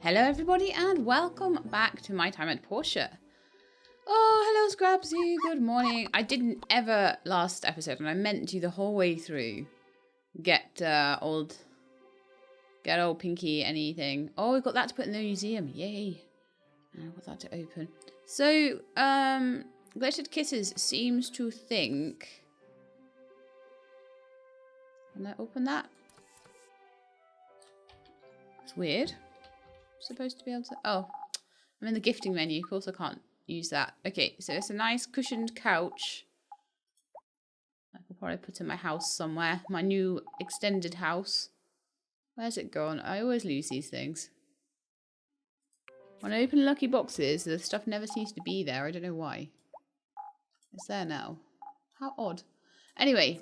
Hello everybody and welcome back to my time at Portia. Oh, hello Scrapsy, good morning. I didn't ever last episode, and I meant to the whole way through get old Pinky anything. Oh, we've got that to put in the museum, yay. I've got that to open. So, Glittered Kisses seems to think... Can I open that? It's weird. Supposed to be able to... Oh, I'm in the gifting menu. Of course I can't use that. Okay, so it's a nice cushioned couch. I could probably put in my house somewhere. My new extended house. Where's it gone? I always lose these things. When I open lucky boxes, the stuff never seems to be there. I don't know why. It's there now. How odd. Anyway.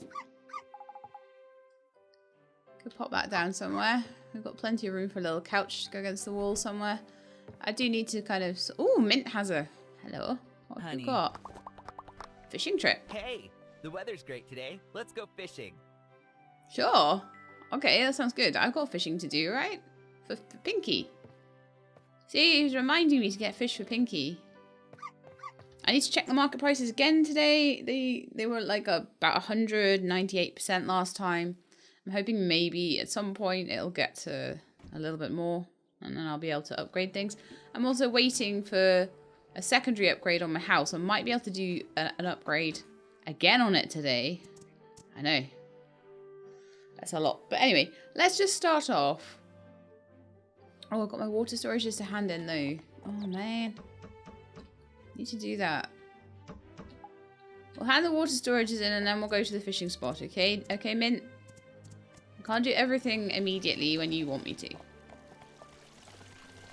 Could pop that down somewhere. We've got plenty of room for a little couch to go against the wall somewhere. I do need to kind of... Oh, Mint has a... Hello. What have you got? Fishing trip. Hey, the weather's great today. Let's go fishing. Sure. Okay, that sounds good. I've got fishing to do, right? For Pinky. See, he's reminding me to get fish for Pinky. I need to check the market prices again today. They were like about 198% last time. I'm hoping maybe at some point it'll get to a little bit more and then I'll be able to upgrade things. I'm also waiting for a secondary upgrade on my house. I might be able to do an upgrade again on it today. I know. That's a lot. But anyway, let's just start off. Oh, I've got my water storages to hand in though. Oh man. Need to do that. We'll hand the water storages in and then we'll go to the fishing spot, okay? Okay, Mint? Can't do everything immediately when you want me to.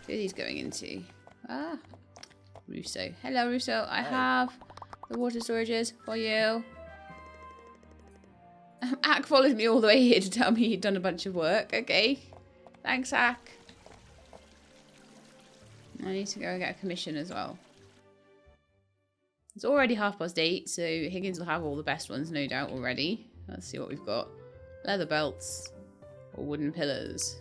Who are these going into? Ah, Russo. Hello, Russo. I have the water storages for you. Ack followed me all the way here to tell me he'd done a bunch of work. Okay. Thanks, Ack. I need to go and get a commission as well. It's already 8:30, so Higgins will have all the best ones, no doubt, already. Let's see what we've got. Leather belts or wooden pillars.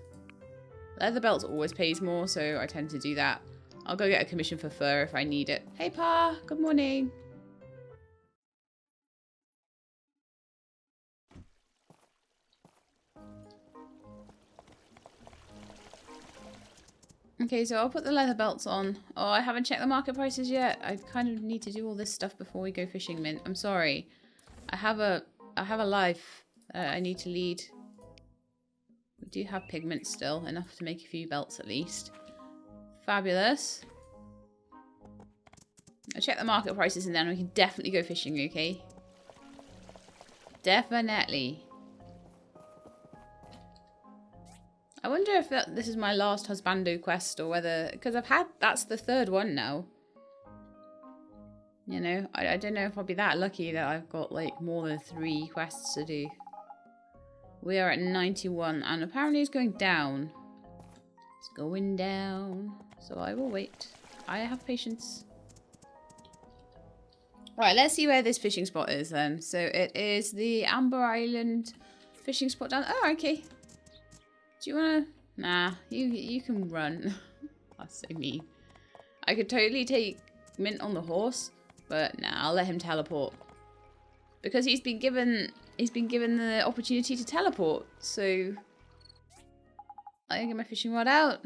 Leather belts always pays more, so I tend to do that. I'll go get a commission for fur if I need it. Hey Pa, good morning. Okay, so I'll put the leather belts on. Oh, I haven't checked the market prices yet. I kind of need to do all this stuff before we go fishing, Mint. I'm sorry. I have a life. I need to lead. We do have pigment still, enough to make a few belts at least. Fabulous. I'll check the market prices and then we can definitely go fishing, okay? Definitely. I wonder if this is my last husbando quest or whether... Because that's the third one now. You know, I don't know if I'll be that lucky that I've got like more than 3 quests to do. We are at 91 and apparently it's going down. It's going down. So I will wait. I have patience. Right, let's see where this fishing spot is then. So it is the Amber Island fishing spot down. Oh, okay. Do you want to... Nah, you can run. That's so mean. I could totally take Mint on the horse, but nah, I'll let him teleport. Because he's been given the opportunity to teleport, so I can get my fishing rod out.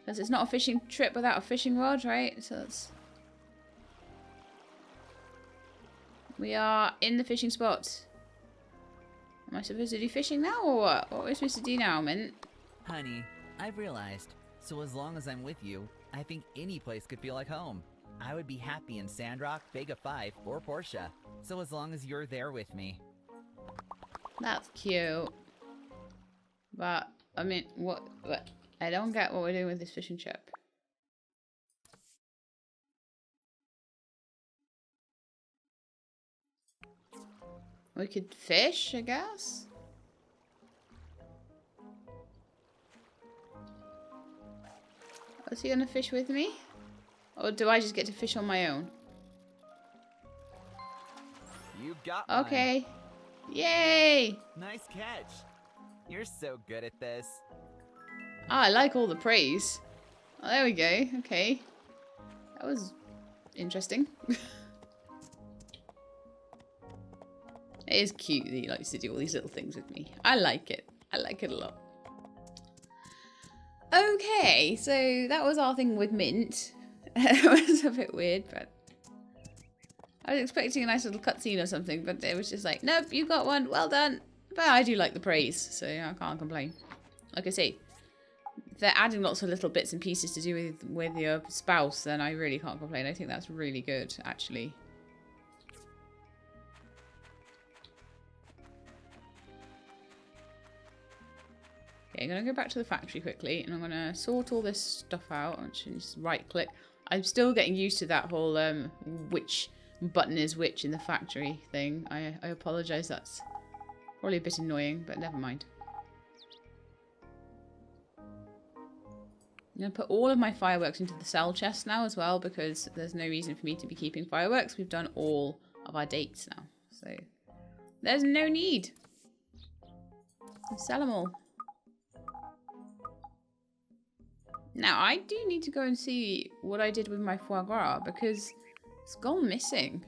Because it's not a fishing trip without a fishing rod, right? So that's... We are in the fishing spot. Am I supposed to do fishing now or what? What are we supposed to do now, Mint? Honey, I've realized, so as long as I'm with you, I think any place could feel like home. I would be happy in Sandrock, Vega 5, or Portia, so as long as you're there with me. That's cute. But, I mean, what? I don't get what we're doing with this fishing trip. We could fish, I guess. Is he gonna fish with me? Or do I just get to fish on my own? You got mine. Okay. Yay! Nice catch. You're so good at this. Ah, I like all the praise. Oh, there we go. Okay. That was interesting. It is cute that he likes to do all these little things with me. I like it. I like it a lot. Okay, so that was our thing with Mint. It was a bit weird, but I was expecting a nice little cutscene or something, but it was just like, nope, you got one, well done. But I do like the praise, so I can't complain. Like I say, if they're adding lots of little bits and pieces to do with your spouse, then I really can't complain. I think that's really good, actually. Okay, I'm going to go back to the factory quickly, and I'm going to sort all this stuff out. Actually, just right-click. I'm still getting used to that whole which button is which in the factory thing. I apologise, that's probably a bit annoying, but never mind. I'm going to put all of my fireworks into the cell chest now as well, because there's no reason for me to be keeping fireworks. We've done all of our dates now, so there's no need. Sell them all. Now, I do need to go and see what I did with my foie gras, because it's gone missing.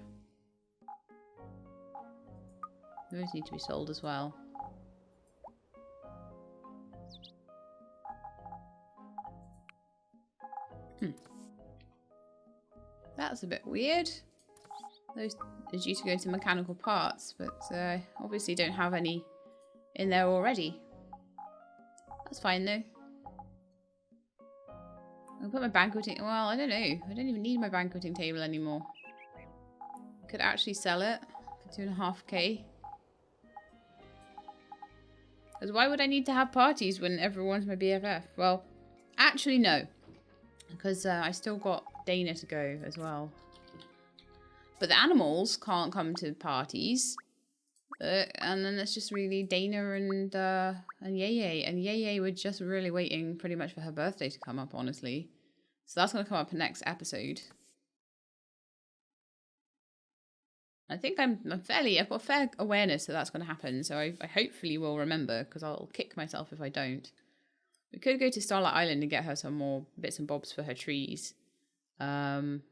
Those need to be sold as well. That's a bit weird. Those are due to go into mechanical parts, but obviously don't have any in there already. That's fine though. I'll put my banqueting... Well, I don't know. I don't even need my banqueting table anymore. I could actually sell it for 2.5k. Because why would I need to have parties when everyone's my BFF? Well, actually no. Because I still got Dana to go as well. But the animals can't come to parties. And then it's just really Dana and Yeye. And Yeye were just really waiting pretty much for her birthday to come up, honestly. So that's going to come up in the next episode. I think I've got fair awareness that that's going to happen. So I hopefully will remember, because I'll kick myself if I don't. We could go to Starlight Island and get her some more bits and bobs for her trees. And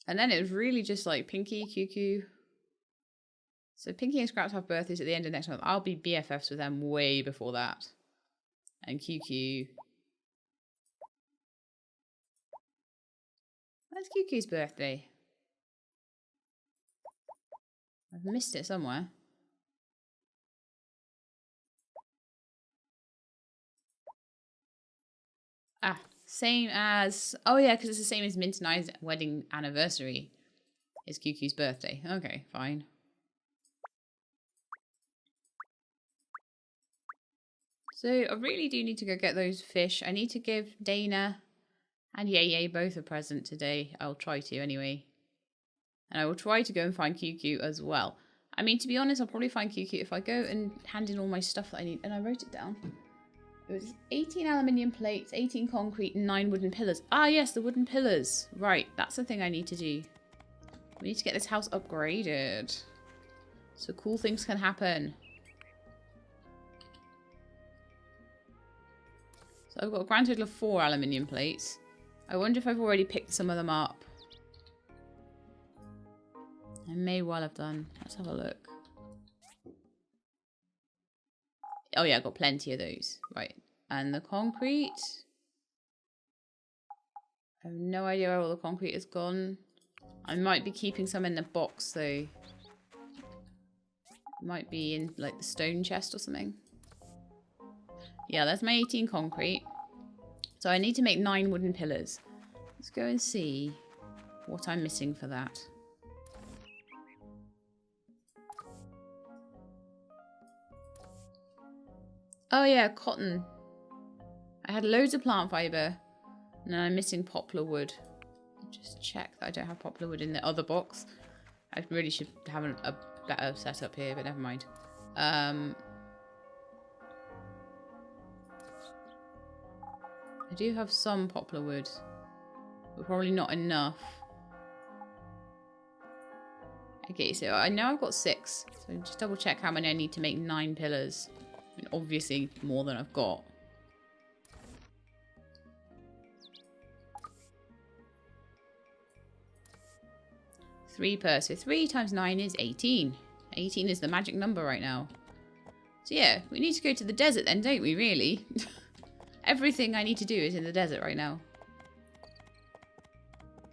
then it was really just like Pinky, QQ. So Pinky and Scraps have birthdays at the end of next month. I'll be BFFs with them way before that. And QQ. Where's QQ's birthday? I've missed it somewhere. Ah, same as... Oh yeah, because it's the same as Mint and I's wedding anniversary. It's QQ's birthday. Okay, fine. So I really do need to go get those fish. I need to give Dana and Yeye both a present today. I'll try to anyway. And I will try to go and find QQ as well. I mean, to be honest, I'll probably find QQ if I go and hand in all my stuff that I need. And I wrote it down. It was 18 aluminium plates, 18 concrete, and 9 wooden pillars. Ah, yes, the wooden pillars. Right, that's the thing I need to do. We need to get this house upgraded. So cool things can happen. So I've got a grand total of 4 aluminium plates. I wonder if I've already picked some of them up. I may well have done. Let's have a look. Oh yeah, I got plenty of those. Right. And the concrete. I have no idea where all the concrete has gone. I might be keeping some in the box though. It might be in like the stone chest or something. Yeah, that's my 18 concrete. So I need to make 9 wooden pillars. Let's go and see what I'm missing for that. Oh yeah, cotton. I had loads of plant fibre. And then I'm missing poplar wood. Just check that I don't have poplar wood in the other box. I really should have a better setup here, but never mind. I do have some poplar wood, but probably not enough. Okay, so I know I've got 6. So just double check how many I need to make 9 pillars. I mean, obviously more than I've got. 3 per. So 3 times 9 is 18. 18 is the magic number right now. So yeah, we need to go to the desert then, don't we, really? Everything I need to do is in the desert right now.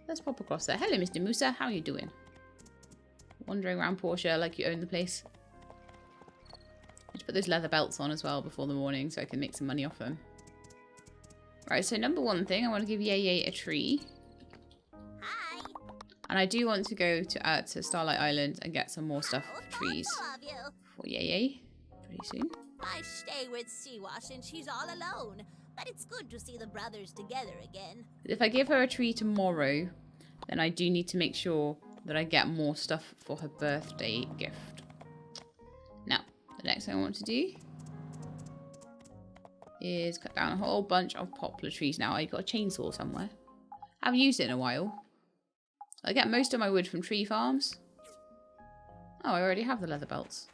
Let's pop across there. Hello, Mr. Musa. How are you doing? Wandering around Portia like you own the place. Need to put those leather belts on as well before the morning so I can make some money off them. Right, so number one thing, I want to give Yay a tree. Hi. And I do want to go to Starlight Island and get some more stuff for trees for Yay pretty soon. I stay with Siwa since she's all alone, but it's good to see the brothers together again. If I give her a tree tomorrow, then I do need to make sure that I get more stuff for her birthday gift. Now, the next thing I want to do is cut down a whole bunch of poplar trees. Now, I've got a chainsaw somewhere. I haven't used it in a while. I get most of my wood from tree farms. Oh, I already have the leather belts.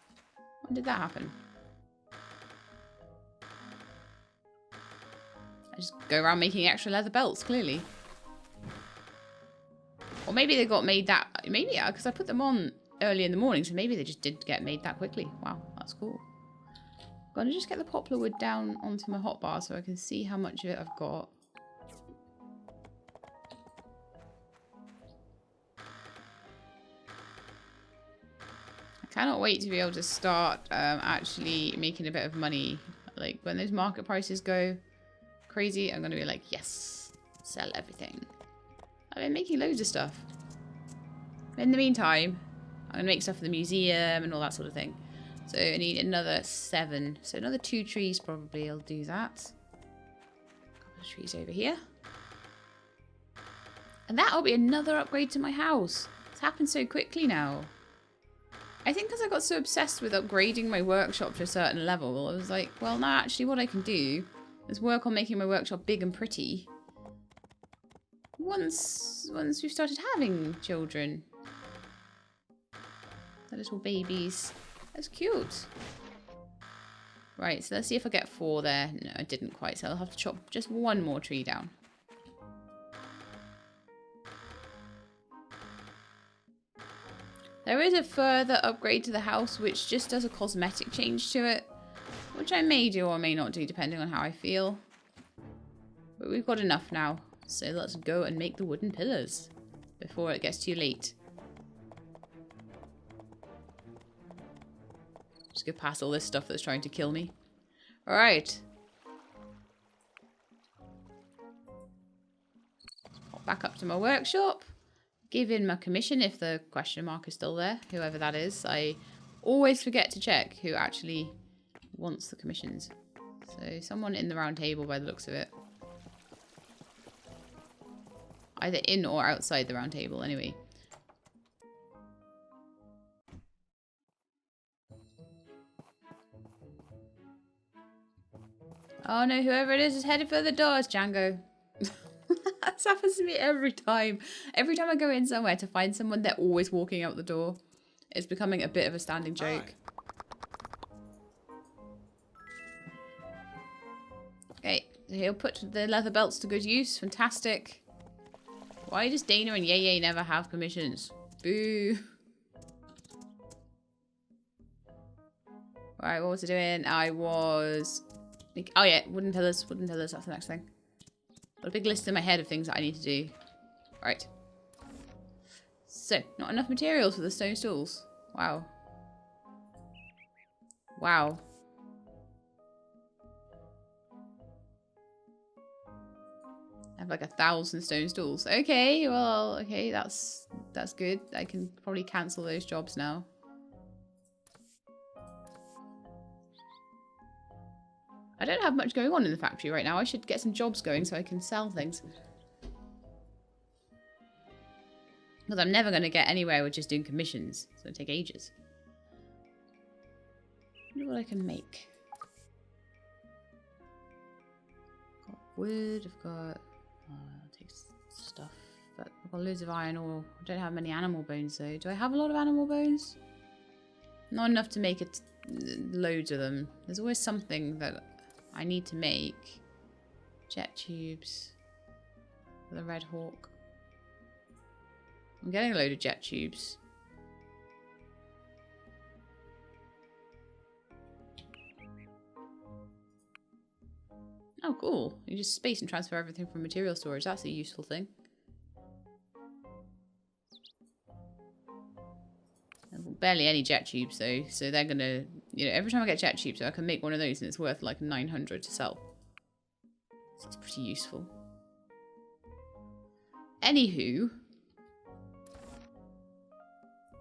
When did that happen? I just go around making extra leather belts, clearly. Or maybe they got made that... Maybe, yeah, because I put them on early in the morning, so maybe they just did get made that quickly. Wow, that's cool. I'm going to just get the poplar wood down onto my hotbar so I can see how much of it I've got. I cannot wait to be able to start actually making a bit of money. Like, when those market prices go crazy, I'm going to be like, yes, sell everything. I've been making loads of stuff. In the meantime, I'm going to make stuff for the museum and all that sort of thing. So I need another 7. So another 2 trees probably. I'll do that. A couple of trees over here. And that'll be another upgrade to my house. It's happened so quickly now. I think because I got so obsessed with upgrading my workshop to a certain level, I was like, well, no, actually what I can do is work on making my workshop big and pretty. Once we've started having children. The little babies. That's cute. Right, so let's see if I get 4 there. No, I didn't quite, so I'll have to chop just 1 more tree down. There is a further upgrade to the house, which just does a cosmetic change to it, which I may do or may not do, depending on how I feel. But we've got enough now, so let's go and make the wooden pillars before it gets too late. Just go past all this stuff that's trying to kill me. Alright. Pop back up to my workshop. Give in my commission if the question mark is still there. Whoever that is. I always forget to check who actually wants the commissions. So someone in the round table by the looks of it. Either in or outside the round table anyway. Oh no, whoever it is headed for the doors, Django. This happens to me every time. Every time I go in somewhere to find someone, they're always walking out the door. It's becoming a bit of a standing joke. Okay, so he'll put the leather belts to good use. Fantastic. Why does Dana and Yay never have commissions? Boo. Alright, what was I doing? I was... Oh yeah, wooden pillars, that's the next thing. Got a big list in my head of things that I need to do. Right. So, not enough materials for the stone stools. Wow. Wow. I have like 1,000 stone stools. Okay, well, okay, that's good. I can probably cancel those jobs now. I don't have much going on in the factory right now. I should get some jobs going so I can sell things. Because I'm never going to get anywhere with just doing commissions. It's going to take ages. I wonder what I can make. Got wood. I've got... I'll take stuff. But I've got loads of iron ore. I don't have many animal bones though. Do I have a lot of animal bones? Not enough to make it loads of them. There's always something that I need to make. Jet tubes for the Red Hawk. I'm getting a load of jet tubes. Oh, cool. You just space and transfer everything from material storage. That's a useful thing. Barely any jet tubes though, so they're gonna, you know, every time I get jet tubes, I can make one of those and it's worth like 900 to sell. So it's pretty useful. Anywho,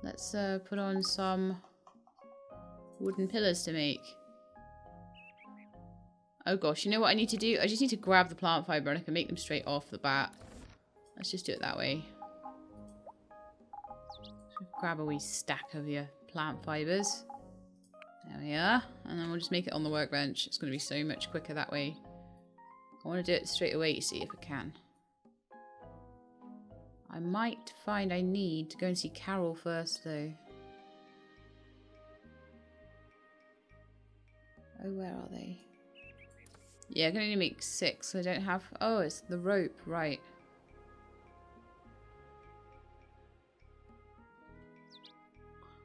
let's put on some wooden pillars to make. Oh gosh, you know what I need to do? I just need to grab the plant fiber and I can make them straight off the bat. Let's just do it that way. Grab a wee stack of your plant fibers. There we are. And then we'll just make it on the workbench. It's going to be so much quicker that way. I want to do it straight away to see if I can. I might find I need to go and see Carol first though. Oh, where are they? Yeah, I can only make 6. So I don't have... Oh, it's the rope. Right.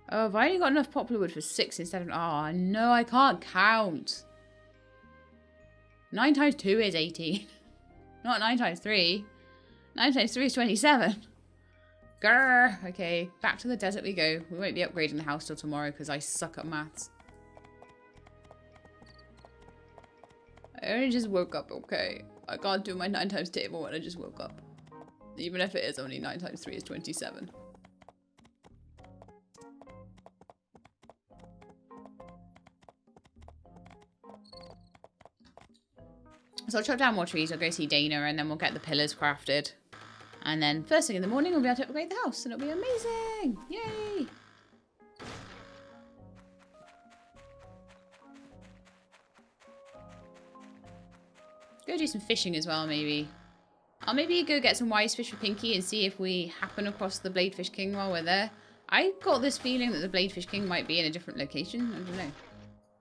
Oh, have I only got enough poplar wood for 6 instead of... Oh, no, I can't count. 9 times 2 is 18. Not 9 times 3. 9 times 3 is 27. Grrr. Okay, back to the desert we go. We won't be upgrading the house till tomorrow because I suck at maths. I only just woke up, okay? I can't do my 9 times table when I just woke up. Even if it is only 9 times 3 is 27. So I'll chop down more trees, I'll go see Dana, and then we'll get the pillars crafted. And then first thing in the morning, we'll be able to upgrade the house, and it'll be amazing! Yay! Go do some fishing as well, maybe. I'll maybe go get some wise fish for Pinky and see if we happen across the Bladefish King while we're there. I got this feeling that the Bladefish King might be in a different location. I don't know.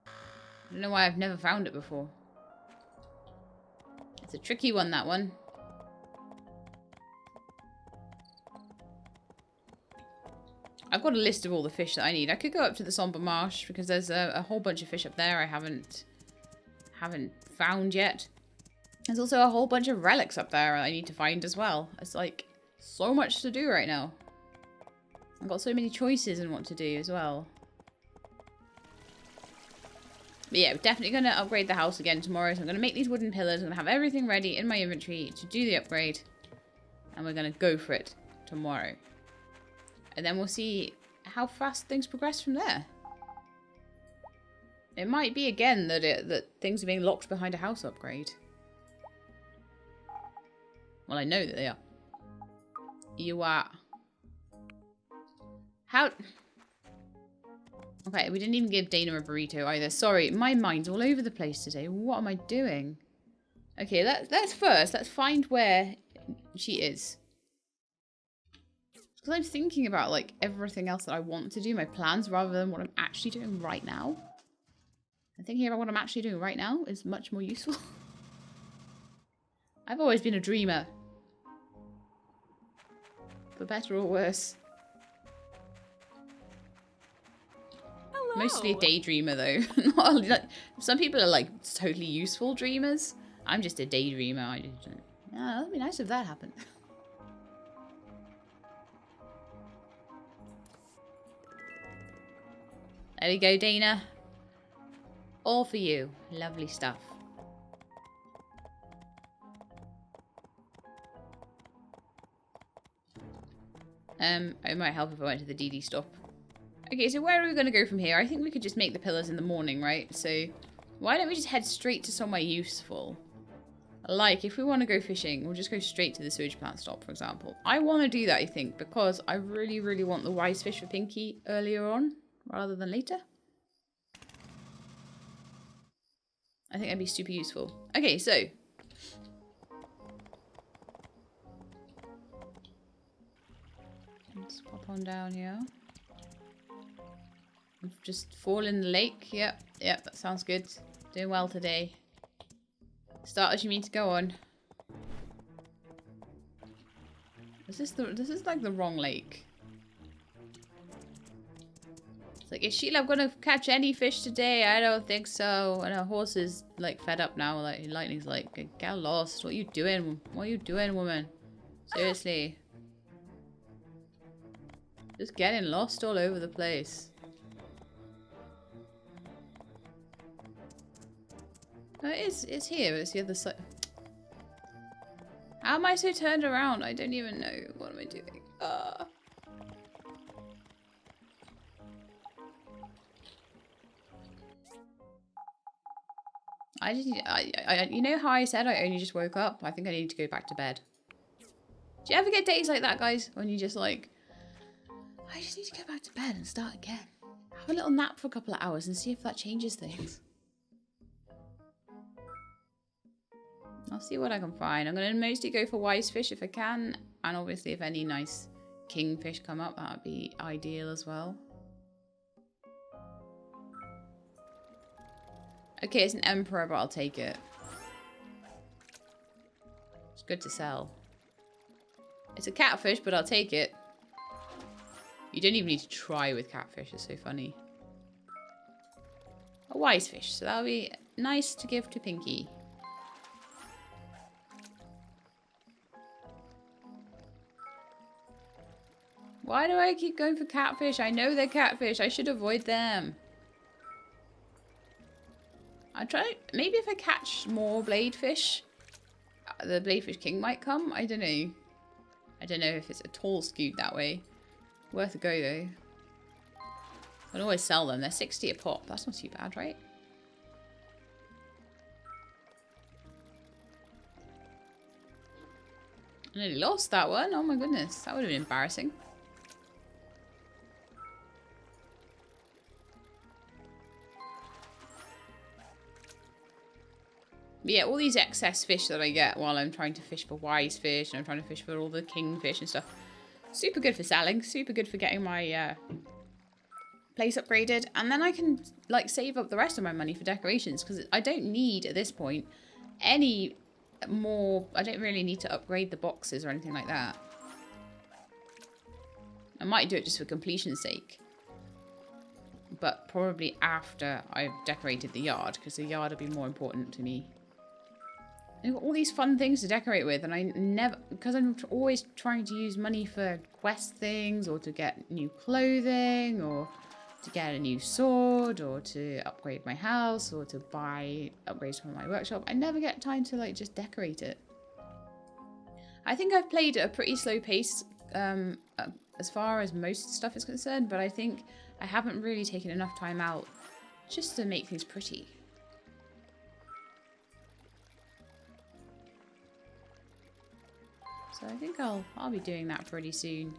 I don't know why I've never found it before. It's a tricky one, that one. I've got a list of all the fish that I need. I could go up to the Somber Marsh because there's a whole bunch of fish up there I haven't found yet. There's also a whole bunch of relics up there I need to find as well. It's like so much to do right now. I've got so many choices in what to do as well. But yeah, we're definitely going to upgrade the house again tomorrow. So I'm going to make these wooden pillars. I'm going to have everything ready in my inventory to do the upgrade. And we're going to go for it tomorrow. And then we'll see how fast things progress from there. It might be again that things are being locked behind a house upgrade. Well, I know that they are. You are... How... Okay, we didn't even give Dana a burrito either. Sorry, my mind's all over the place today. What am I doing? Okay, let's find where she is. Because I'm thinking about, like, everything else that I want to do, my plans, rather than what I'm actually doing right now. And thinking about what I'm actually doing right now is much more useful. I've always been a dreamer. For better or worse. Mostly a daydreamer, though. Not, like, some people are, like, totally useful dreamers. I'm just a daydreamer. I just don't... Oh, that'd be nice if that happened. There we go, Dana. All for you. Lovely stuff. It might help if I went to the DD stop. Okay, so where are we going to go from here? I think we could just make the pillars in the morning, right? So why don't we just head straight to somewhere useful? Like, if we want to go fishing, we'll just go straight to the sewage plant stop, for example. I want to do that, I think, because I really, really want the wise fish for Pinky earlier on, rather than later. I think that'd be super useful. Okay, so... let's pop on down here. Just fall in the lake. Yep, that sounds good. Doing well today. Start as you mean to go on. This is like the wrong lake. It's like, is Sheila gonna catch any fish today? I don't think so. And her horse is like fed up now. Like Lightning's like, get lost. What are you doing? What are you doing, woman? Seriously. Just getting lost all over the place. Oh, it's here. It's the other side. How am I so turned around? I don't even know. What am I doing? You know how I said I only just woke up? I think I need to go back to bed. Do you ever get days like that, guys? When you just like, I just need to go back to bed and start again. Have a little nap for a couple of hours and see if that changes things. I'll see what I can find. I'm going to mostly go for wise fish if I can. And obviously if any nice kingfish come up, that would be ideal as well. Okay, it's an emperor, but I'll take it. It's good to sell. It's a catfish, but I'll take it. You don't even need to try with catfish. It's so funny. A wise fish. So that'll be nice to give to Pinky. Why do I keep going for catfish? I know they're catfish. I should avoid them. I try. Maybe if I catch more bladefish, the bladefish king might come. I don't know. I don't know if it's at all skewed that way. Worth a go though. I can always sell them. They're 60 a pop. That's not too bad, right? I nearly lost that one. Oh my goodness. That would have been embarrassing. But yeah, all these excess fish that I get while I'm trying to fish for wise fish and I'm trying to fish for all the kingfish and stuff. Super good for selling. Super good for getting my place upgraded. And then I can like save up the rest of my money for decorations because I don't need at this point any more. I don't really need to upgrade the boxes or anything like that. I might do it just for completion's sake. But probably after I've decorated the yard because the yard will be more important to me. I've got all these fun things to decorate with and I never, because I'm always trying to use money for quest things or to get new clothing or to get a new sword or to upgrade my house or to buy upgrades from my workshop. I never get time to like just decorate it. I think I've played at a pretty slow pace as far as most stuff is concerned, but I think I haven't really taken enough time out just to make things pretty. So I think I'll be doing that pretty soon.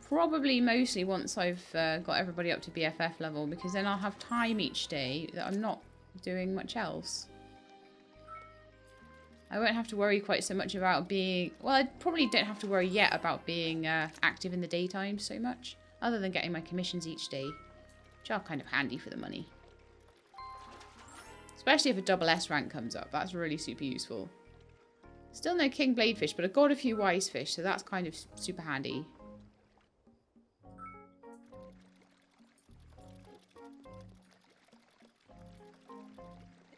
Probably mostly once I've got everybody up to BFF level, because then I'll have time each day that I'm not doing much else. I won't have to worry quite so much about being... Well, I probably don't have to worry yet about being active in the daytime so much, other than getting my commissions each day, which are kind of handy for the money. Especially if a double S rank comes up, that's really super useful. Still no king bladefish, but I've got a few wise fish, so that's kind of super handy.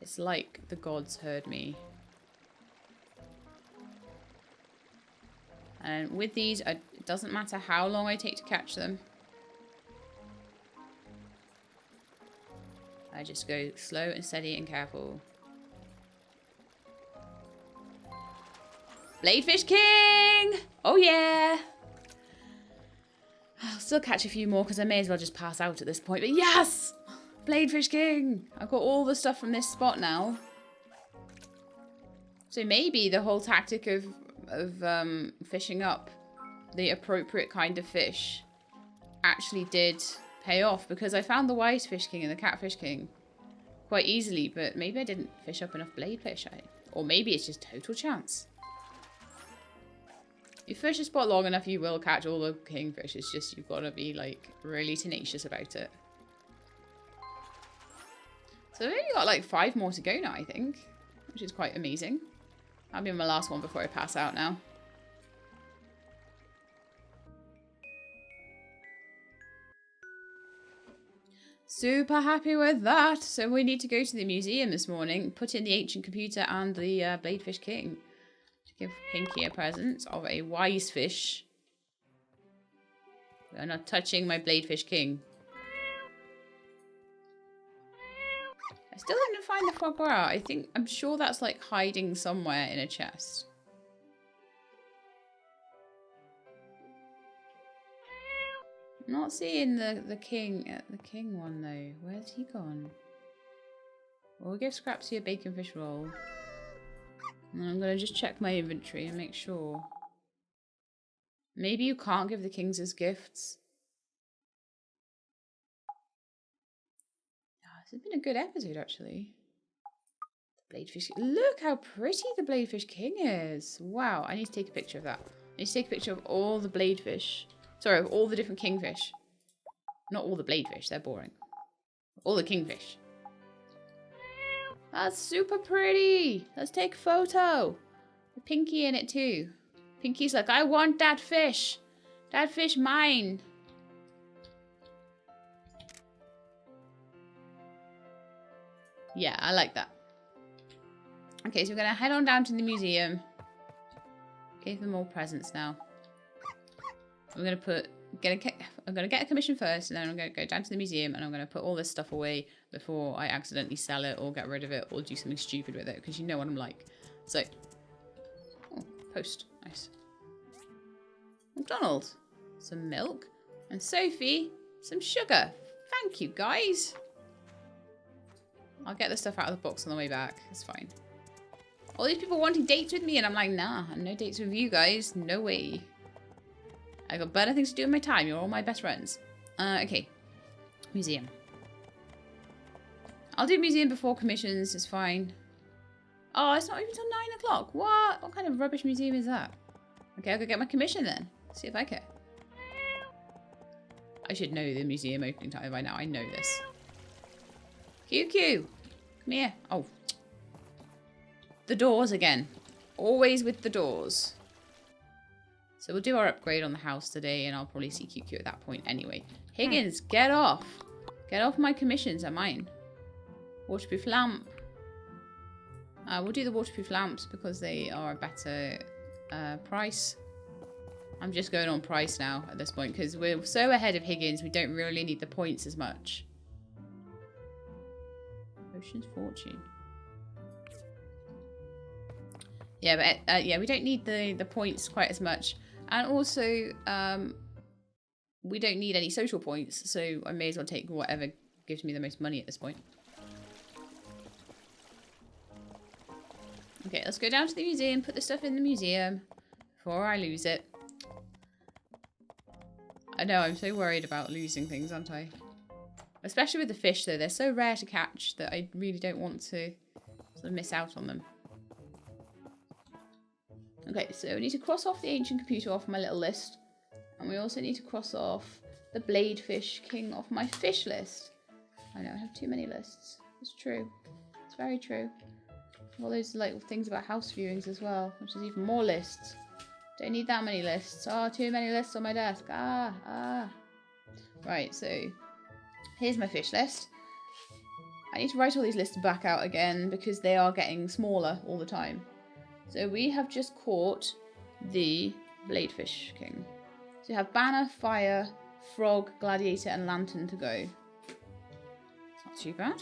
It's like the gods heard me. And with these, it doesn't matter how long I take to catch them. I just go slow and steady and careful. Bladefish King! Oh yeah! I'll still catch a few more because I may as well just pass out at this point. But yes! Bladefish King! I've got all the stuff from this spot now. So maybe the whole tactic of fishing up the appropriate kind of fish actually did pay off, because I found the wise fish king and the catfish king quite easily, but maybe I didn't fish up enough bladefish. Or maybe it's just total chance. You fish a spot long enough, you will catch all the kingfish. It's just you've got to be like really tenacious about it. So I've only got like 5 more to go now, I think, which is quite amazing. That'll be my last one before I pass out now. Super happy with that. So we need to go to the museum this morning, put in the ancient computer and the Bladefish King to give Pinky a present of a wise fish. We're not touching my Bladefish King. I still didn't find the foie gras. I'm sure that's like hiding somewhere in a chest. I'm not seeing the king one though. Where's he gone? Well, we'll give Scrapsy a bacon fish roll. And I'm gonna just check my inventory and make sure. Maybe you can't give the kings as gifts. Oh, this has been a good episode actually. The Bladefish. Look how pretty the Bladefish King is. Wow, I need to take a picture of that. I need to take a picture of all the Bladefish. Sorry, of all the different kingfish. Not all the Bladefish, they're boring. All the kingfish. That's super pretty. Let's take a photo. With Pinky in it too. Pinky's like, I want that fish. That fish mine. Yeah, I like that. Okay, so we're gonna head on down to the museum. Give them all presents now. I'm gonna get a commission first, and then I'm gonna go down to the museum, and I'm gonna put all this stuff away before I accidentally sell it or get rid of it or do something stupid with it, because you know what I'm like. So, oh, post, nice. McDonald's, some milk, and Sophie, some sugar. Thank you, guys. I'll get the stuff out of the box on the way back. It's fine. All these people wanting dates with me, and I'm like, nah, no dates with you guys. No way. I got better things to do with my time. You're all my best friends. Okay. Museum. I'll do museum before commissions. It's fine. Oh, it's not even till 9 o'clock. What? What kind of rubbish museum is that? Okay, I'll go get my commission then. See if I care. I should know the museum opening time by now. I know this. QQ. Come here. Oh. The doors again. Always with the doors. So we'll do our upgrade on the house today, and I'll probably see QQ at that point anyway. Higgins, get off. Get off my commissions, are mine. Waterproof lamp. We'll do the waterproof lamps because they are a better price. I'm just going on price now at this point because we're so ahead of Higgins, we don't really need the points as much. Ocean's Fortune. Yeah, but yeah, we don't need the points quite as much. And also, we don't need any social points, so I may as well take whatever gives me the most money at this point. Okay, let's go down to the museum, put the stuff in the museum before I lose it. I know, I'm so worried about losing things, aren't I? Especially with the fish, though. They're so rare to catch that I really don't want to sort of miss out on them. Okay, so we need to cross off the ancient computer off my little list. And we also need to cross off the Bladefish King off my fish list. I know, I have too many lists. It's true. It's very true. All those like things about house viewings as well, which is even more lists. Don't need that many lists. Oh, too many lists on my desk. Right, so here's my fish list. I need to write all these lists back out again because they are getting smaller all the time. So we have just caught the Bladefish King. So you have Banner, Fire, Frog, Gladiator, and Lantern to go. It's not too bad.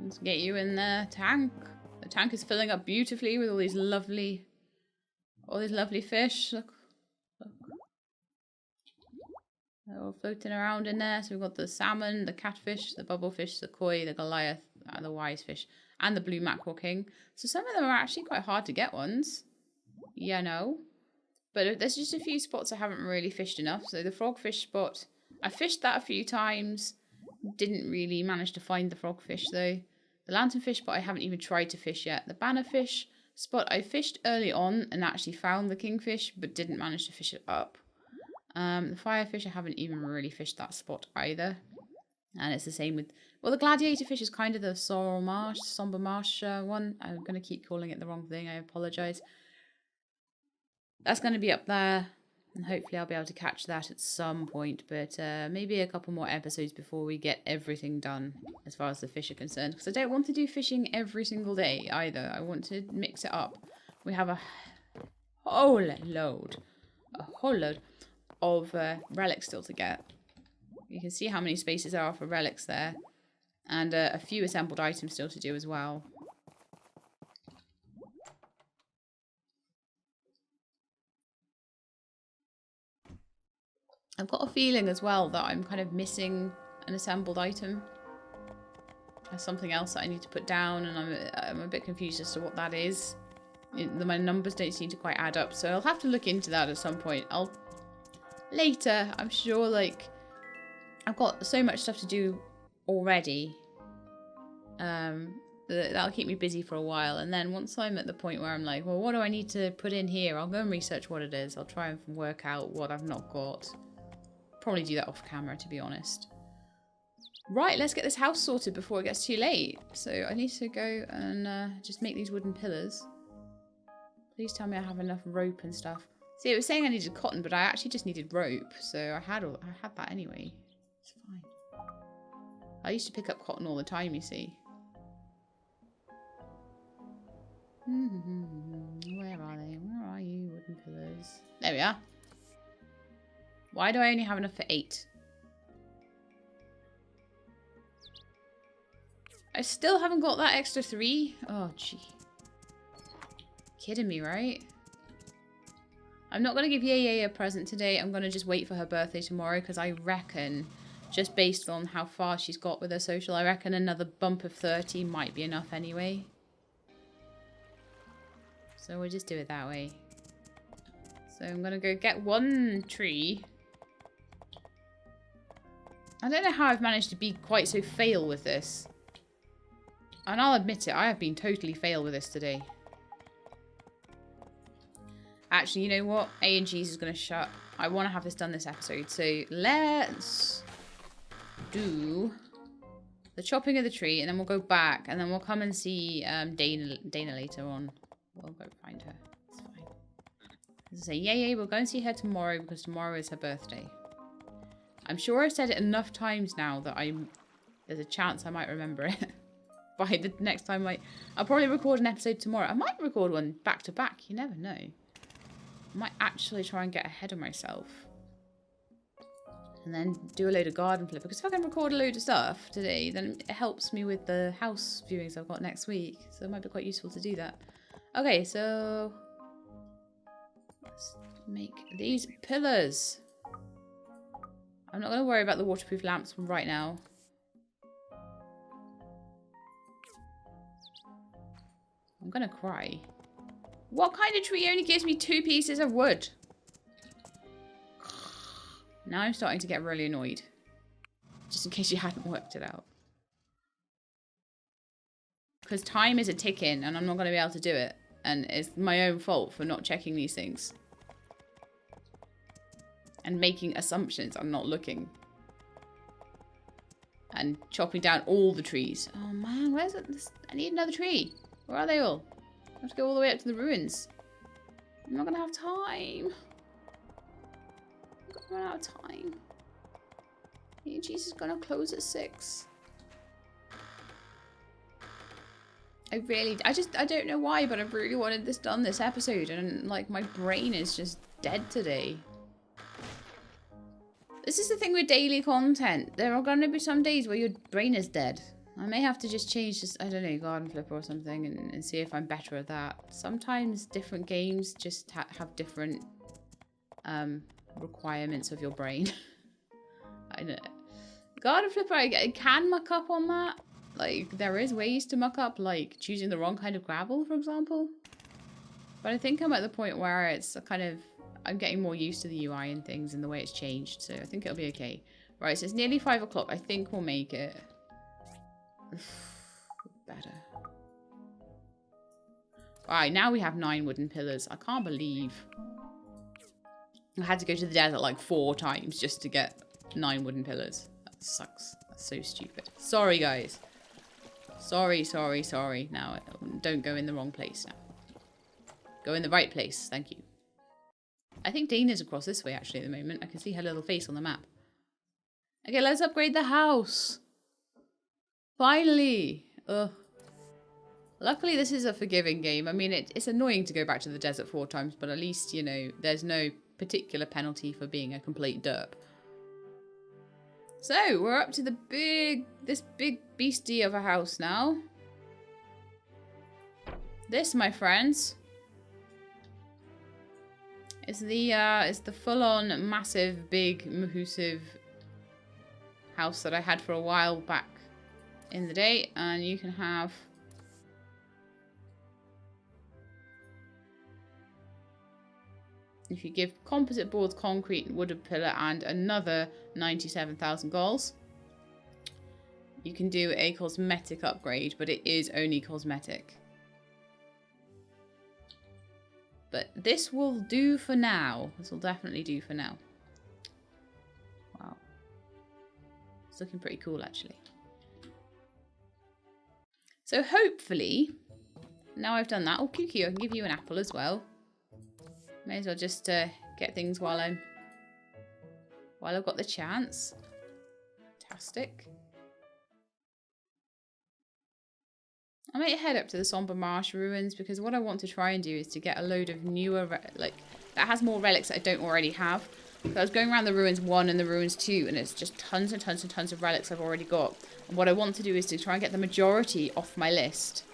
Let's get you in the tank. The tank is filling up beautifully with all these lovely fish. Look. They're all floating around in there. So we've got the salmon, the catfish, the bubblefish, the koi, the Goliath, the wise fish, and the blue mackerel king. So some of them are actually quite hard to get ones. Yeah, no. But there's just a few spots I haven't really fished enough. So the frogfish spot, I fished that a few times. Didn't really manage to find the frogfish though. The lanternfish spot I haven't even tried to fish yet. The bannerfish spot I fished early on and actually found the kingfish, but didn't manage to fish it up. The firefish, I haven't even really fished that spot either. And it's the same with, well, the gladiator fish is kind of the somber marsh one. I'm going to keep calling it the wrong thing. I apologise. That's going to be up there. And hopefully I'll be able to catch that at some point. But maybe a couple more episodes before we get everything done as far as the fish are concerned. Because I don't want to do fishing every single day either. I want to mix it up. We have a whole load of relics still to get. You can see how many spaces there are for relics there. And a few assembled items still to do as well. I've got a feeling as well that I'm kind of missing an assembled item. There's something else that I need to put down, and I'm a bit confused as to what that is. My numbers don't seem to quite add up, so I'll have to look into that at some point. Later, I'm sure, like, I've got so much stuff to do already. That'll keep me busy for a while, and then once I'm at the point where I'm like, well, what do I need to put in here? I'll go and research what it is. I'll try and work out what I've not got. Probably do that off camera, to be honest. Right, let's get this house sorted before it gets too late. So I need to go and just make these wooden pillars. Please tell me I have enough rope and stuff. See, it was saying I needed cotton, but I actually just needed rope, so I had that anyway. It's fine. I used to pick up cotton all the time, you see. Where are they? Where are you, wooden pillars? There we are. Why do I only have enough for 8? I still haven't got that extra 3. Oh, gee. Kidding me, right? I'm not going to give Yay a present today. I'm going to just wait for her birthday tomorrow, because I reckon, just based on how far she's got with her social, I reckon another bump of 30 might be enough anyway. So we'll just do it that way. So I'm going to go get 1 tree. I don't know how I've managed to be quite so fail with this. And I'll admit it, I have been totally fail with this today. Actually, you know what? A&G's is going to shut. I want to have this done this episode. So let's do the chopping of the tree, and then we'll go back, and then we'll come and see Dana later on. We'll go find her. It's fine. As I say, Yay, we'll go and see her tomorrow, because tomorrow is her birthday. I'm sure I've said it enough times now that there's a chance I might remember it. By the next time I'll probably record an episode tomorrow. I might record one back to back. You never know. I might actually try and get ahead of myself. And then do a load of garden flip. Because if I can record a load of stuff today, then it helps me with the house viewings I've got next week. So it might be quite useful to do that. Okay, so let's make these pillars. I'm not going to worry about the waterproof lamps right now. I'm going to cry. What kind of tree only gives me 2 pieces of wood? Now I'm starting to get really annoyed. Just in case you hadn't worked it out. Because time is a ticking and I'm not going to be able to do it. And it's my own fault for not checking these things. And making assumptions. I'm not looking. And chopping down all the trees. Oh man, where's it? I need another tree. Where are they all? I have to go all the way up to the ruins. I'm not going to have time. I'm going to run out of time. Jesus is going to close at 6. I don't know why, but I really wanted this done this episode. And like my brain is just dead today. This is the thing with daily content. There are going to be some days where your brain is dead. I may have to just change this, I don't know, garden flipper or something and see if I'm better at that. Sometimes different games just have different requirements of your brain. I know. Garden flipper, I can muck up on that. Like, there is ways to muck up, like choosing the wrong kind of gravel, for example. But I think I'm at the point where it's a kind of, I'm getting more used to the UI and things and the way it's changed. So I think it'll be okay. Right, so it's nearly 5 o'clock. I think we'll make it. Better. Alright, now we have 9 wooden pillars. I can't believe I had to go to the desert like 4 times just to get 9 wooden pillars. That sucks. That's so stupid. Sorry, guys. Sorry. Now, don't go in the wrong place now. Go in the right place. Thank you. I think Dana's across this way, actually, at the moment. I can see her little face on the map. Okay, let's upgrade the house. Finally. Ugh. Luckily, this is a forgiving game. I mean, it's annoying to go back to the desert 4 times, but at least, you know, there's no particular penalty for being a complete derp. So, we're up to this big beastie of a house now. This, my friends, is the full-on, massive, big, mahoosive house that I had for a while back in the day, and you can have if you give composite boards, concrete, wooden pillar, and another 97,000 goals, you can do a cosmetic upgrade, but it is only cosmetic. But this will do for now. This will definitely do for now. Wow. It's looking pretty cool, actually. So hopefully, now I've done that. Oh, QQ, I can give you an apple as well. May as well just get things while I've got the chance. Fantastic. I might head up to the Somber Marsh ruins because what I want to try and do is to get a load of newer, that has more relics that I don't already have. So I was going around the ruins 1 and the ruins 2, and it's just tons and tons and tons of relics I've already got. And what I want to do is to try and get the majority off my list.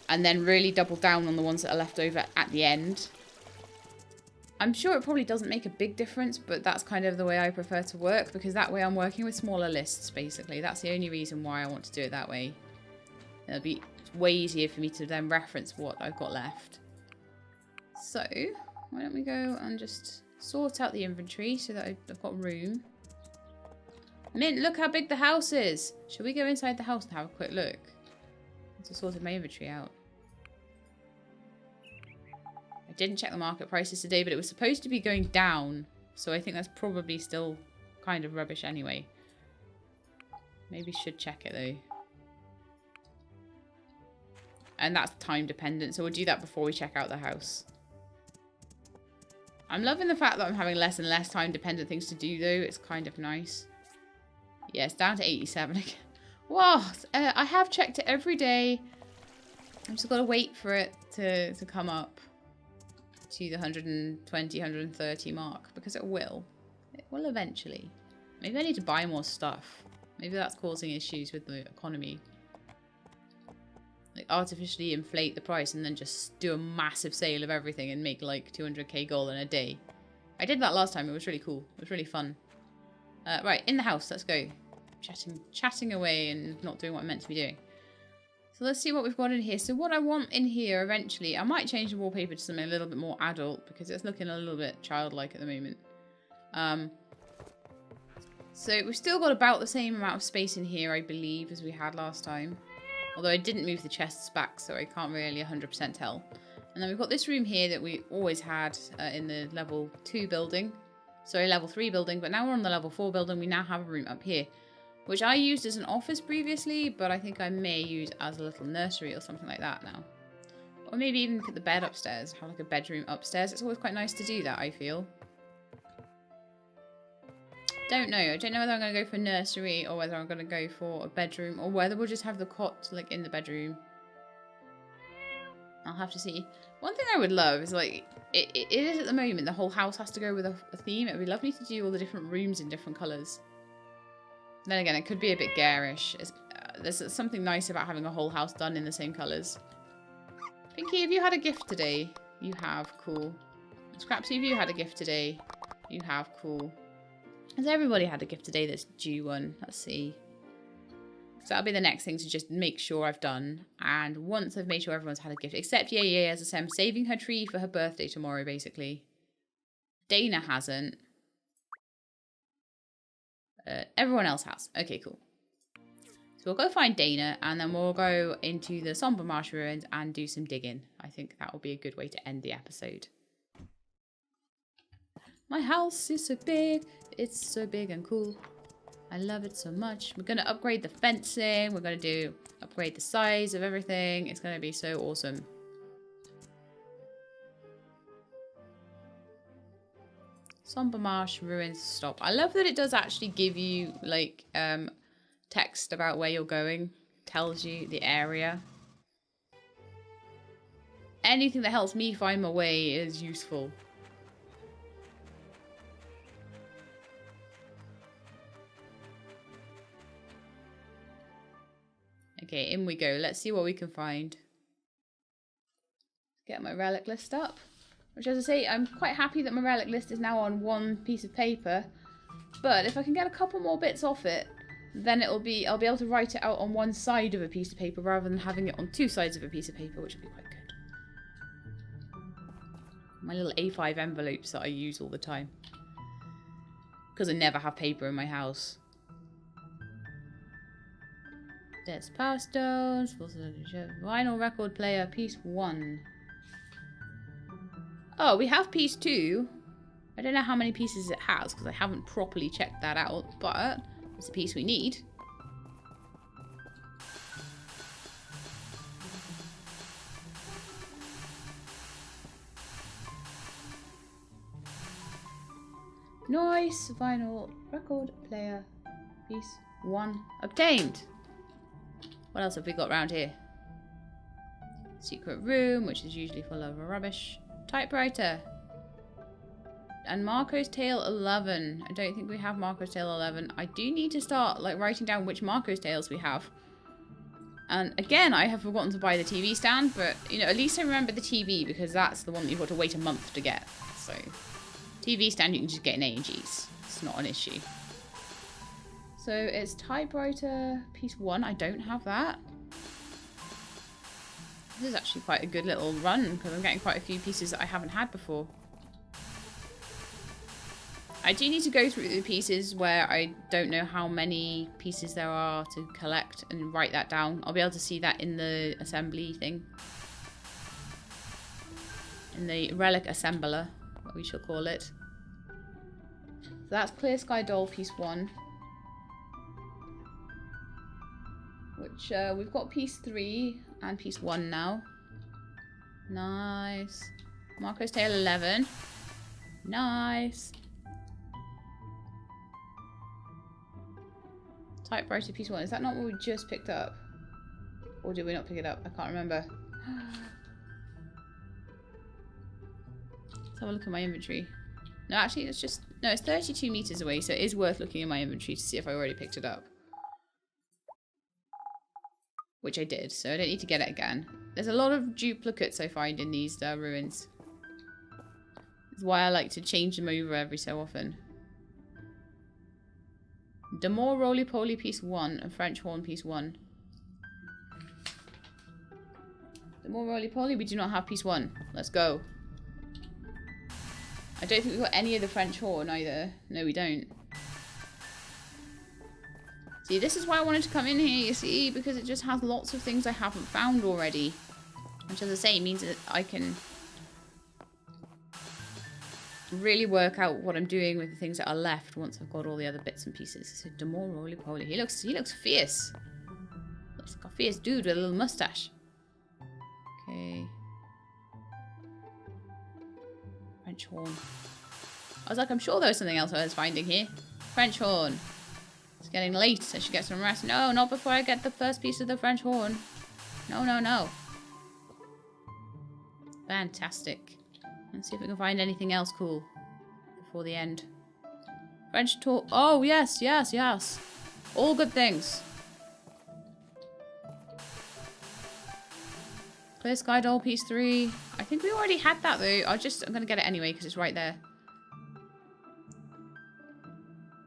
And then really double down on the ones that are left over at the end. I'm sure it probably doesn't make a big difference, but that's kind of the way I prefer to work, because that way I'm working with smaller lists, basically. That's the only reason why I want to do it that way. It'll be way easier for me to then reference what I've got left. So, why don't we go and just sort out the inventory so that I've got room. Mint, look how big the house is! Should we go inside the house and have a quick look? To sort my inventory out. I didn't check the market prices today, but it was supposed to be going down. So I think that's probably still kind of rubbish anyway. Maybe should check it though. And that's time dependent, so we'll do that before we check out the house. I'm loving the fact that I'm having less and less time dependent things to do though. It's kind of nice. Yeah, it's down to 87 again. Whoa, I have checked it every day. I've just got to wait for it to come up to the 120, 130 mark, because it will. It will eventually. Maybe I need to buy more stuff. Maybe that's causing issues with the economy. Like artificially inflate the price and then just do a massive sale of everything and make like 200k gold in a day. I did that last time. It was really cool. It was really fun. Right, in the house. Let's go. Chatting away and not doing what I'm meant to be doing. So let's see what we've got in here. So what I want in here eventually, I might change the wallpaper to something a little bit more adult because it's looking a little bit childlike at the moment. So we've still got about the same amount of space in here, I believe, as we had last time. Although I didn't move the chests back, so I can't really 100% tell. And then we've got this room here that we always had in the level 2 building. Sorry, level 3 building, but now we're on the level 4 building. We now have a room up here, which I used as an office previously, but I think I may use as a little nursery or something like that now. Or maybe even put the bed upstairs, have like a bedroom upstairs. It's always quite nice to do that, I feel. Don't know. I don't know whether I'm going to go for nursery or whether I'm going to go for a bedroom or whether we'll just have the cot like in the bedroom. I'll have to see. One thing I would love is like, it is at the moment, the whole house has to go with a theme. It would be lovely to do all the different rooms in different colours. Then again, it could be a bit garish. There's something nice about having a whole house done in the same colours. Pinky, have you had a gift today? You have. Cool. Scrapsy, have you had a gift today? You have. Cool. Has everybody had a gift today that's due one? Let's see. So that'll be the next thing to just make sure I've done. And once I've made sure everyone's had a gift, except Yay, as I say, I'm saving her tree for her birthday tomorrow, basically. Dana hasn't. Everyone else has. Okay, cool. So we'll go find Dana and then we'll go into the Somber Marsh ruins and do some digging. I think that will be a good way to end the episode. My house is so big. It's so big and cool. I love it so much. We're going to upgrade the fencing. We're going to upgrade the size of everything. It's going to be so awesome. Somber Marsh, Ruins, Stop. I love that it does actually give you, like, text about where you're going. Tells you the area. Anything that helps me find my way is useful. Okay, in we go. Let's see what we can find. Get my relic list up. Which, as I say, I'm quite happy that my relic list is now on one piece of paper. But if I can get a couple more bits off it, then I'll be able to write it out on one side of a piece of paper rather than having it on two sides of a piece of paper, which would be quite good. My little A5 envelopes that I use all the time. Because I never have paper in my house. There's Power Stones, Vinyl Record Player, Piece 1. Oh, we have Piece 2. I don't know how many pieces it has because I haven't properly checked that out, but it's a piece we need. Nice. Vinyl Record Player, Piece 1 obtained. What else have we got around here? Secret room, which is usually full of rubbish. Typewriter. And Marco's Tale 11. I don't think we have Marco's Tale 11. I do need to start like writing down which Marco's Tales we have. And again, I have forgotten to buy the TV stand, but you know, at least I remember the TV because that's the one that you've got to wait a month to get. So, TV stand you can just get in A&Gs. It's not an issue. So it's typewriter piece 1. I don't have that. This is actually quite a good little run because I'm getting quite a few pieces that I haven't had before. I do need to go through the pieces where I don't know how many pieces there are to collect and write that down. I'll be able to see that in the assembly thing. In the relic assembler, what we shall call it. So that's Clear Sky Doll piece 1. Which we've got piece 3 and piece 1 now. Nice. Marco's Tale 11. Nice. Typewriter piece 1. Is that not what we just picked up? Or did we not pick it up? I can't remember. Let's have a look at my inventory. No, actually, it's just... No, it's 32 meters away, so it is worth looking in my inventory to see if I already picked it up. Which I did, so I don't need to get it again. There's a lot of duplicates I find in these ruins. That's why I like to change them over every so often. Demore Roly Poly piece 1 and French Horn piece 1. Demore Roly Poly, we do not have piece 1. Let's go. I don't think we've got any of the French Horn either. No, we don't. See, this is why I wanted to come in here, you see, because it just has lots of things I haven't found already. Which, as I say, means that I can really work out what I'm doing with the things that are left once I've got all the other bits and pieces. So, Demore Roly Poly. He looks fierce. Looks like a fierce dude with a little mustache. Okay. French Horn. I was like, I'm sure there was something else I was finding here. French Horn. It's getting late. I should get some rest. No, not before I get the first piece of the French Horn. No, no, no. Fantastic. Let's see if we can find anything else cool before the end. French talk. Oh, yes, yes, yes. All good things. Clear Sky Doll piece 3. I think we already had that though. I'm going to get it anyway because it's right there.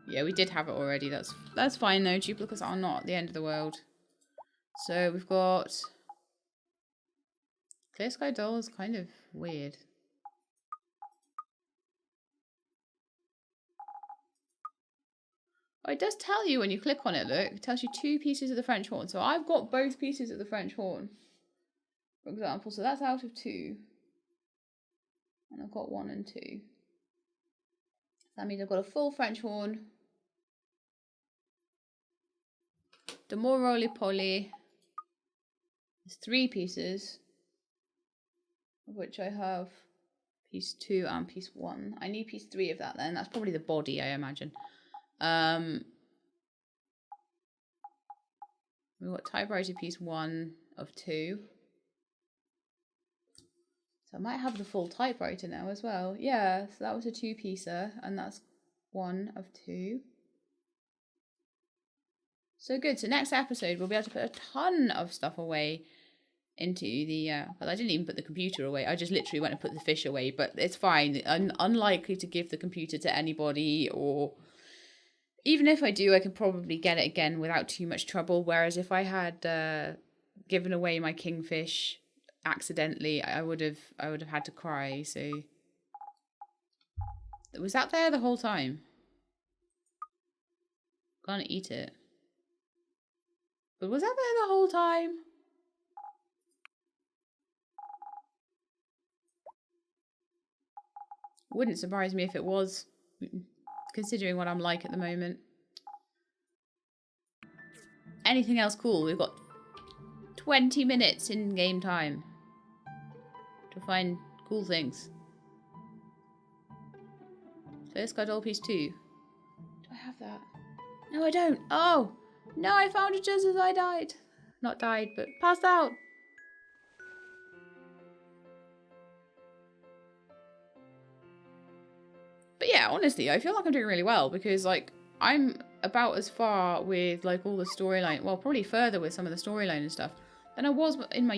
Yeah, we did have it already. That's fine though. Duplicates are not the end of the world. So we've got... Clear Sky Doll is kind of weird. Oh, it does tell you when you click on it, look. It tells you 2 pieces of the French Horn. So I've got both pieces of the French Horn, for example. So that's out of 2. And I've got 1 and 2. That means I've got a full French Horn. the more roly-poly. There's 3 pieces, of which I have piece 2 and piece 1. I need piece 3 of that then. That's probably the body, I imagine. We've got typewriter piece 1 of 2. So I might have the full typewriter now as well. Yeah, so that was a 2-piecer, and that's 1 of 2. So good. So next episode, we'll be able to put a ton of stuff away into the... well, I didn't even put the computer away. I just literally went and put the fish away. But it's fine. I'm unlikely to give the computer to anybody, or... Even if I do, I can probably get it again without too much trouble. Whereas if I had given away my kingfish accidentally, I would have had to cry. So was that there the whole time? Gonna eat it. But was that there the whole time? Wouldn't surprise me if it was, considering what I'm like at the moment. Anything else cool? We've got 20 minutes in game time to find cool things. First card, all piece 2. Do I have that? No, I don't. Oh! No, I found it just as I died. Not died, but passed out. But yeah, honestly, I feel like I'm doing really well because, like, I'm about as far with, like, all the storyline, well, probably further with some of the storyline and stuff, than I was in my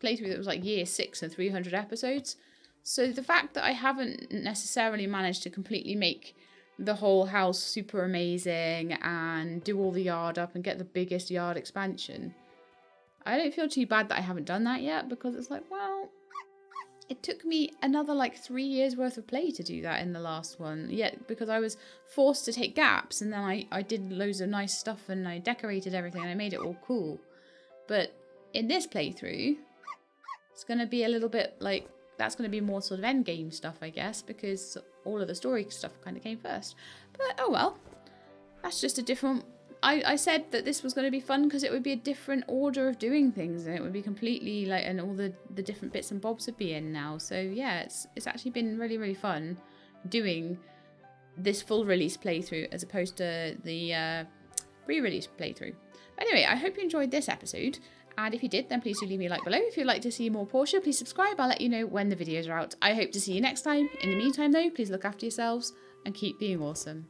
playthrough that was, like, year 6 and 300 episodes. So the fact that I haven't necessarily managed to completely make the whole house super amazing and do all the yard up and get the biggest yard expansion, I don't feel too bad that I haven't done that yet, because it's like, well, it took me another like 3 years worth of play to do that in the last one. Yet because I was forced to take gaps, and then I did loads of nice stuff and I decorated everything and I made it all cool. But in this playthrough, it's going to be a little bit like, that's going to be more sort of end game stuff, I guess, because all of the story stuff kind of came first. But oh well, that's just a different... I said that this was going to be fun because it would be a different order of doing things, and it would be completely like, and all the different bits and bobs would be in now. So yeah, it's actually been really, really fun doing this full release playthrough as opposed to the pre-release playthrough. But anyway, I hope you enjoyed this episode. And if you did, then please do leave me a like below. If you'd like to see more Portia, please subscribe. I'll let you know when the videos are out. I hope to see you next time. In the meantime, though, please look after yourselves and keep being awesome.